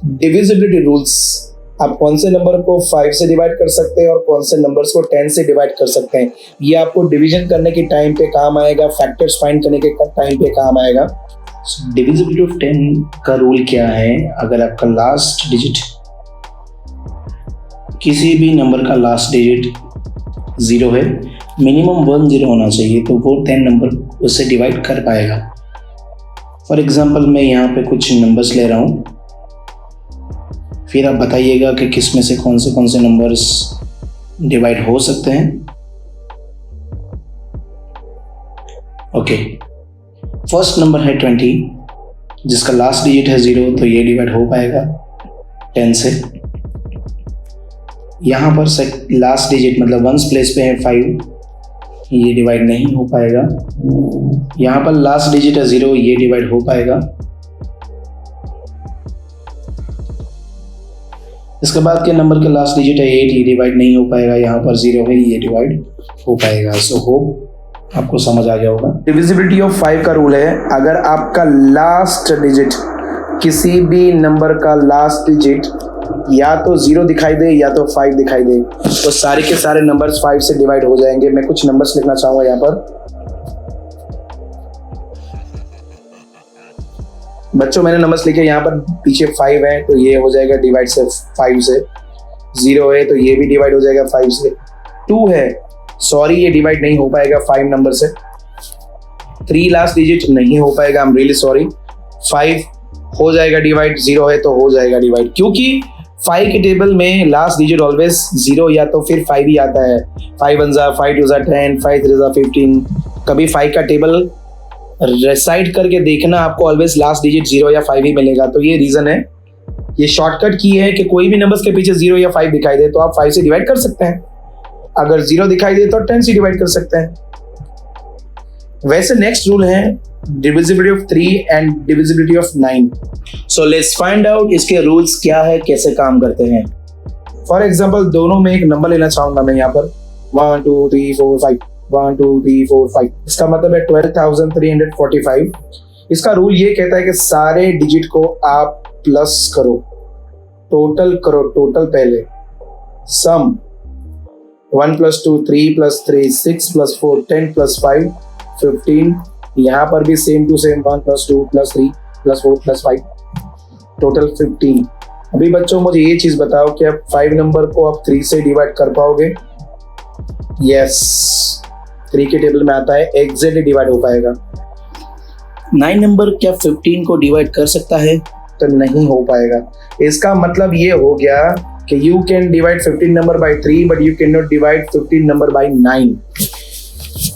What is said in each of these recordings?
Divisibility rules, आप कौन से नंबर को 5 से डिवाइड कर सकते हैं और कौन से नंबर्स को 10 से डिवाइड कर सकते हैं। ये आपको डिवीजन करने के टाइम पे काम आएगा, फैक्टर्स फाइंड करने के टाइम पे काम आएगा। डिविजिबिलिटी ऑफ 10 का रूल क्या है? अगर आपका लास्ट डिजिट, किसी भी नंबर का लास्ट डिजिट 0 है, मिनिमम 1 0 होना चाहिए, तो वो 10 नंबर उससे डिवाइड कर पाएगा। फॉर एग्जांपल मैं यहाँ पे कुछ नंबर्स ले रहा हूँ, फिर आप बताइएगा कि किस में से कौन से नंबर्स डिवाइड हो सकते हैं। ओके, फर्स्ट नंबर है 20, जिसका लास्ट डिजिट है 0, तो ये डिवाइड हो पाएगा 10 से। यहाँ पर लास्ट डिजिट मतलब वंस प्लेस पे है 5, ये डिवाइड नहीं हो पाएगा। यहाँ पर लास्ट डिजिट है 0, ये डिवाइड हो पाएगा। इसके बाद के नंबर के लास्ट डिजिट है 8, ये डिवाइड नहीं हो पाएगा। यहाँ पर 0 है, ये डिवाइड हो पाएगा। सो होप आपको समझ आ गया होगा। डिविजिबिलिटी ऑफ 5 का रूल है, अगर आपका लास्ट डिजिट, किसी भी नंबर का लास्ट डिजिट या तो 0 दिखाई दे या तो 5 दिखाई दे, तो सारे के सारे नंबर्स 5 से डिवाइड हो जाएंगे। मैं कुछ नंबर्स लिखना चाहूंगा यहाँ पर। बच्चों मैंने नंबर्स लिखे यहाँ पर, पीछे 5 है तो ये हो जाएगा डिवाइड से 5 से, 0 है तो ये भी डिवाइड हो जाएगा 5 से, 2 है, सॉरी ये डिवाइड नहीं हो पाएगा 5 नंबर से, 3 लास्ट डिजिट नहीं हो पाएगा, आई एम रियली सॉरी, 5 हो जाएगा डिवाइड, 0 है तो हो जाएगा डिवाइड, क्योंकि 5 के टेबल में लास्ट डिजिट ऑलवेज 0 या तो फिर 5 ही आता है। 5 1 जा 5 2 जा 10, 5 3 जा 15। कभी 5 का टेबल रिसाइड करके देखना, आपको ऑलवेज लास्ट डिजिट 0 या 5 ही मिलेगा। तो ये रीजन है, ये शॉर्टकट की है कि कोई भी नंबर्स के पीछे 0 या 5 दिखाई दे तो आप 5 से डिवाइड कर सकते हैं, अगर 0 दिखाई दे तो 10 से डिवाइड कर सकते हैं। वैसे नेक्स्ट रूल है divisibility of 3 and divisibility of 9। So let's find out इसके रूल्स क्या है, कैसे काम करते हैं। फॉर एग्जांपल दोनों में एक नंबर लेना चाहूंगा मैं यहाँ पर 1 2 3 4 5, 1 2 3 4 5, इसका मतलब है 12,345। इसका रूल ये कहता है कि सारे डिजिट को आप प्लस करो, टोटल करो, टोटल पहले सम 1 + 2 3 + 3 6 + 4 10 + 5 15। यहाँ पर भी सेम टू सेम 1 + 2 + 3 + 4 + 5 टोटल 15। अभी बच्चों मुझे ये चीज बताओ कि आप 5 नंबर को आप 3 से डिवाइड कर पाओगे? यस, 3 के टेबल में आता है, एग्जैक्टली डिवाइड हो पाएगा। 9 नंबर क्या 15 को डिवाइड कर सकता है? तो नहीं हो पाएगा। इसका मतलब ये हो गया कि you can divide 15 number by 3 but you can not divide 15 number by 9।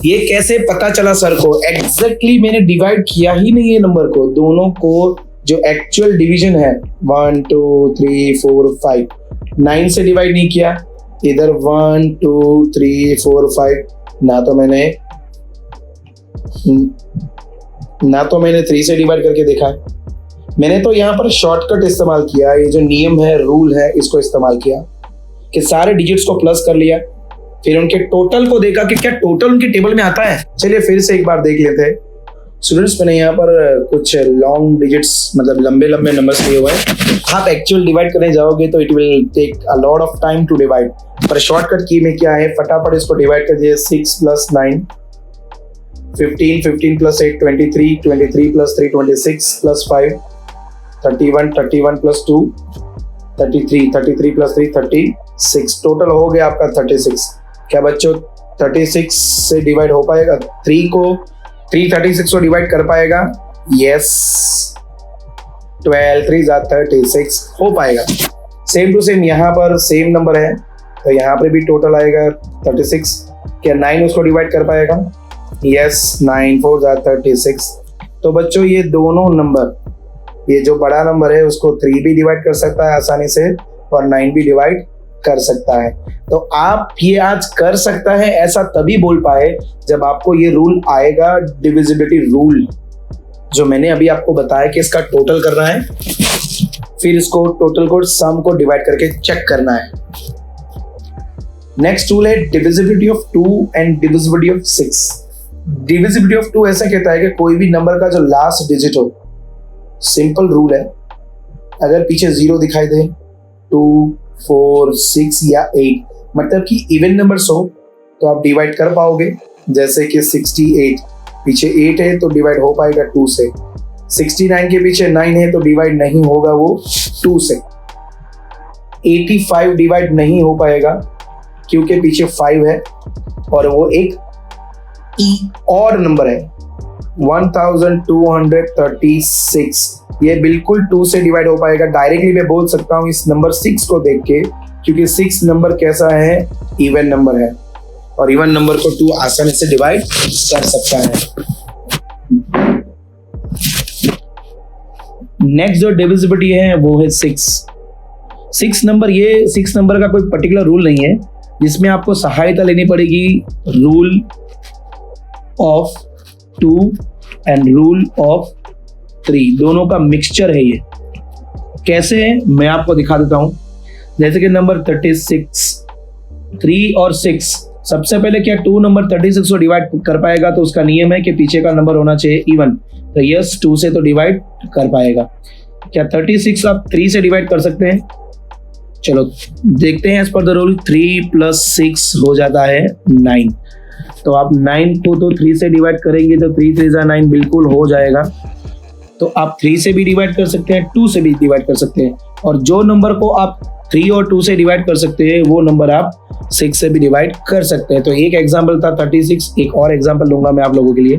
ये कैसे पता चला सर को? एग्जैक्टली मैंने डिवाइड किया ही नहीं है नंबर को, दोनों को जो एक्चुअल डिवीजन है 1 2 3 4 5, 9 से डिवाइड नहीं किया, इधर 1 2 3 4 5 ना तो मैंने 3 से डिवाइड करके देखा है, मैंने तो यहाँ पर शॉर्टकट इस्तेमाल किया, ये जो नियम है, रूल है, इसको इस्तेमाल किया कि सारे डिजिट्स को प्लस कर लिया, फिर उनके टोटल को देखा कि क्या टोटल उनके टेबल में आता है। चलिए फिर से एक बार देख लेते हैं स्टूडेंट्स। मैंने यहाँ पर कुछ लॉन्ग डिजिट्स मतलब लंबे लंबे नंबर्स लिए हुए हैं, आप एक्चुअल डिवाइड करने जाओगे तो it will take a lot of time to divide, पर शॉर्टकट की में क्या है, फटाफट इसको डिवाइड कर दिए। 6 + 9 15, 15 + 8 23, 23 + 3 26 + 5 31, 31 + 2 33, 33 + 3 36, टोटल हो गया आपका 36। क्या बच्चों 36 से डिवाइड हो पाएगा? 3 36 को डिवाइड कर पाएगा? यस, 12 3 = 36 हो पाएगा। सेम टू सेम यहाँ पर सेम नंबर है तो यहाँ पर भी टोटल आएगा 36। क्या 9 उसको डिवाइड कर पाएगा? यस, 9 4 = 36। तो बच्चों ये दोनों नंबर, ये जो बड़ा नंबर है उसको 3 भी डिवाइड कर सकता है आसानी से और 9 भी डिवाइड कर सकता है। तो आप ये आज कर सकता है ऐसा तभी बोल पाए जब आपको ये रूल आएगा, डिविजिबिलिटी रूल, जो मैंने अभी आपको बताया कि इसका टोटल करना है, फिर इसको टोटल को सम को डिवाइड करके चेक करना है। नेक्स्ट रूल है divisibility of 2 and divisibility of 6। Divisibility of 2 ऐसा कहता है कि कोई भी नंबर का जो लास्ट डिजिट हो, सिंपल रूल है, अगर पीछे 0 दिखाई दे 2, 4, 6 या 8 मतलब कि इवन नंबर्स हो तो आप डिवाइड कर पाओगे। जैसे कि 68 पीछे 8 है तो डिवाइड हो पाएगा 2 से। 69 के पीछे 9 है तो डिवाइड नहीं होगा वो 2 से। 85 डिवाइड नहीं हो पाएगा क्योंकि पीछे 5 है और वो एक ऑड नंबर है। 1236 ये बिल्कुल 2 से डिवाइड हो पाएगा। डायरेक्टली मैं बोल सकता हूँ इस नंबर 6 को देख के, क्योंकि 6 नंबर कैसा है, इवन नंबर है और इवन नंबर को 2 आसानी से डिवाइड कर सकता है। नेक्स्ट जो डिविजिबिलिटी है वो है 6 नंबर। ये 6 नंबर का कोई पर्टिकुलर रूल नहीं है, जिसमें आपको सहायता लेनी पड़ेगी rule of 2 and rule of 3, दोनों का मिक्सचर है ये। कैसे है मैं आपको दिखा देता हूं। जैसे कि नंबर 36, 3 और 6, सबसे पहले क्या 2 नंबर 36 को डिवाइड कर पाएगा, तो उसका नियम है कि पीछे का नंबर होना चाहिए इवन। तो यस 2 से तो डिवाइड कर पाएगा। क्या 36 आप 3 से डिवाइड कर सकते हैं? चलो देखते हैं। एज पर द रूल 3 + 6 हो जाता है 9। तो आप 9 को तो 3 से डिवाइड करेंगे तो 3 3 9 बिल्कुल हो जाएगा। तो आप 3 से भी डिवाइड कर सकते हैं, 2 से भी डिवाइड कर सकते हैं, और जो नंबर को आप 3 और 2 से डिवाइड कर सकते हैं वो नंबर आप 6 से भी डिवाइड कर सकते हैं। तो एक एग्जांपल था 36। एक और एग्जांपल लूंगा मैं आप लोगों के लिए।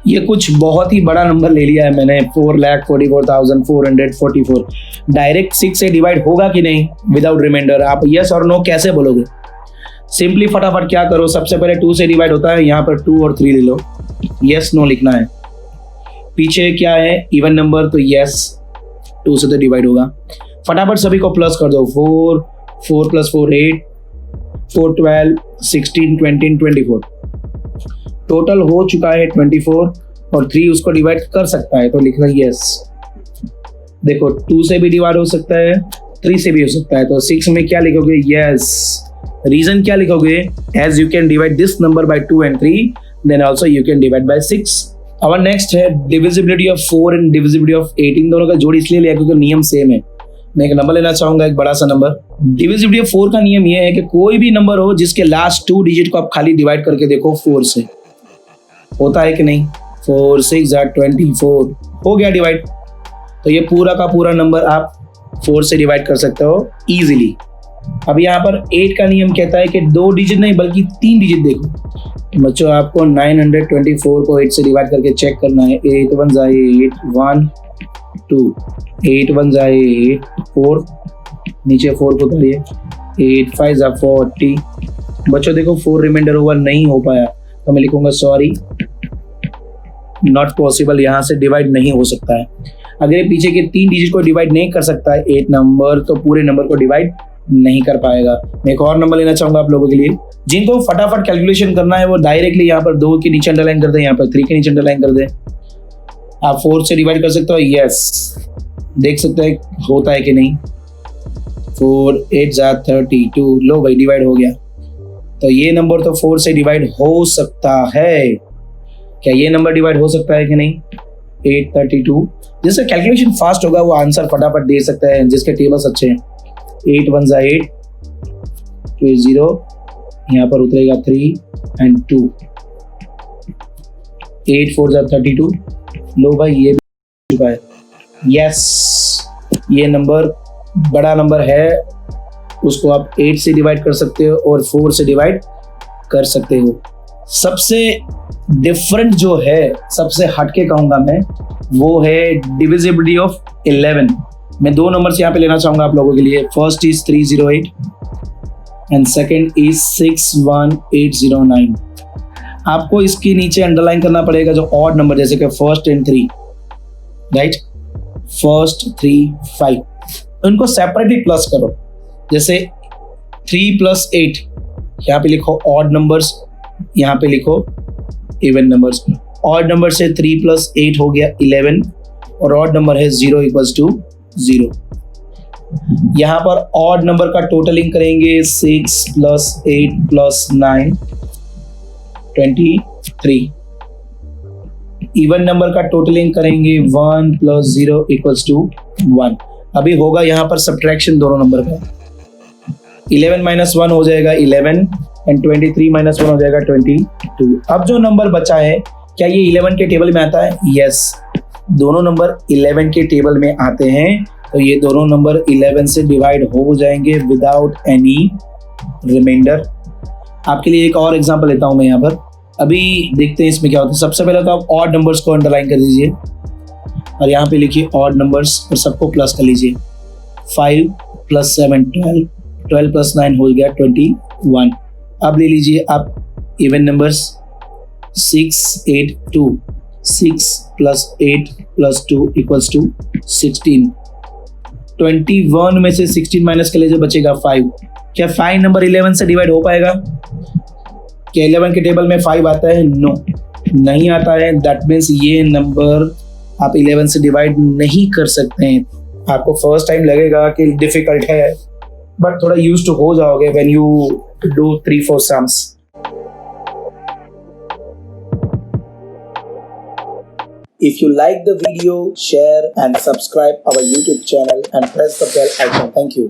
ये कुछ बहुत ही बड़ा नंबर ले लिया है मैंने, 4,44,444। डायरेक्ट 6 से डिवाइड होगा कि नहीं विदाउट रिमाइंडर? आप यस और नो कैसे बोलोगे? सिंपली फटाफट क्या करो, सबसे पहले 2 से डिवाइड होता है, यहाँ पर 2 और 3 ले लो, यस नो लिखना है। पीछे क्या है, इवन नंबर, तो यस 2 से तो डिवाइड होगा। फटाफट सभी को प्लस कर दो। 4 + 4 8, 4 12 16 20 24। टोटल हो चुका है 24 और 3 उसको डिवाइड कर सकता है, तो लिखना यस। देखो 2 से भी डिवाइड हो सकता है, 3 से भी हो सकता है, तो 6 में क्या लिखोगे? यस। रीजन क्या लिखोगे? As you can divide this number by 2 and 3, then also you can divide by 6। अब नेक्स्ट है divisibility of 4 and divisibility of 8। इन दोनों का जोड़ इसलिए लिया क्योंकि नियम सेम है। मैं एक नंबर लेना चाहूंगा, एक बड़ा सा नंबर। डिविजिबिलिटी ऑफ 4 का नियम यह है कि कोई भी नंबर हो जिसके लास्ट 2 डिजिट को आप खाली डिवाइड करके देखो 4 से, होता है कि नहीं? 4 6 24 हो गया डिवाइड। तो ये पूरा का पूरा नंबर आप 4 से डिवाइड कर सकते हो इजीली। अब यहाँ पर 8 का नियम कहता है कि 2 डिजिट नहीं बल्कि 3 डिजिट देखो। बच्चों आपको 924 को 8 से डिवाइड करके चेक करना है। 8 1 8 1 2, 8 1 8 4, नीचे 4 को उतारिए, 8 5 40। बच्चों देखो 4 रिमाइंडर हुआ, नहीं हो पाया, तो मैं लिखूंगा सॉरी नॉट पॉसिबल, यहाँ से डिवाइड नहीं हो सकता है। अगर ये पीछे के 3 डिजिट को डिवाइड नहीं कर सकता है 8 नंबर, तो पूरे नंबर को डिवाइड नहीं कर पाएगा। मैं एक और नंबर लेना चाहूंगा आप लोगों के लिए। जिनको फटाफट कैलकुलेशन करना है वो डायरेक्टली यहाँ पर 2 के नीचे अंडरलाइन कर दे, यहाँ पर 3 के नीचे अंडरलाइन कर दे। आप 4 से डिवाइड कर सकते हो, यस। देख सकते हैं होता है कि नहीं। 4 8 32, लो भाई डिवाइड हो गया। तो ये नंबर तो 4 से डिवाइड हो सकता है। क्या ये नंबर डिवाइड हो सकता है कि नहीं? 832। जिससे कैलकुलेशन फास्ट होगा वो आंसर फटाफट दे सकता है, जिसके टेबल्स अच्छे हैं। 8 1 8 2 0, यहाँ पर उतरेगा 3 and 2। 8 4 32। लो भाई ये भी चुका है, यस। ये नंबर बड़ा नंबर है, उसको आप 8 से डिवाइड कर सकते हो और 4 से डिवाइड कर सकते हो। सबसे डिफरेंट जो है, सबसे हटके कहूंगा मैं, वो है डिविजिबिलिटी ऑफ 11। मैं 2 नंबर्स यहाँ पे लेना चाहूंगा आप लोगों के लिए। First is 308 and second is 61809। आपको इसके नीचे अंडरलाइन करना पड़ेगा जो ऑड नंबर, जैसे कि फर्स्ट एंड 3, राइट? फर्स्ट 3 5, उनको सेपरेटली प्लस करो। जैसे 3 + 8, यहाँ पे लिखो ऑड नंबर्स, यहाँ पे लिखो इवन नंबर्स। ऑड नंबर से 3 + 8 हो गया 11, और ऑड नंबर है 0 = 0। यहाँ पर ऑड नंबर का टोटलिंग करेंगे 6 + 8 + 9 23। इवन नंबर का टोटलिंग करेंगे 1 + 0 = 1। अभी होगा यहाँ पर सब्ट्रैक्शन दोनों नंबर का। 11 - 1 हो जाएगा 11 एंड 23 - 1 हो जाएगा 22। अब जो नंबर बचा है क्या ये 11 के टेबल में आता है? यस, दोनों नंबर 11 के टेबल में आते हैं, तो ये दोनों नंबर 11 से डिवाइड हो जाएंगे विदाउट एनी रिमाइंडर। आपके लिए एक और एग्जांपल लेता हूं मैं यहाँ पर। अभी देखते हैं इसमें क्या होता है। सबसे पहले तो आप ऑड नंबर्स को अंडरलाइन कर दीजिए और यहाँ पे लिखिए ऑड नंबर्स और सबको प्लस कर लीजिए। 5 + 7 12, 12 + 9 हो गया 21। अब ले लीजिए आप इवन नंबर्स 6 8 2, 6 + 8 + 2 = 16। 21 में से 16 माइनस कर लीजिए, बचेगा 5। क्या 5 नंबर 11 से डिवाइड हो पाएगा? क्या 11 के टेबल में 5 आता है? नो, नहीं आता है। दैट मीन्स ये नंबर आप 11 से डिवाइड नहीं कर सकते हैं। आपको फर्स्ट टाइम लगेगा कि डिफिकल्ट है, बट थोड़ा यूज टू हो जाओगे when you do 3-4 sums. If you like the video, share and subscribe our YouTube channel and press the bell icon. Thank you.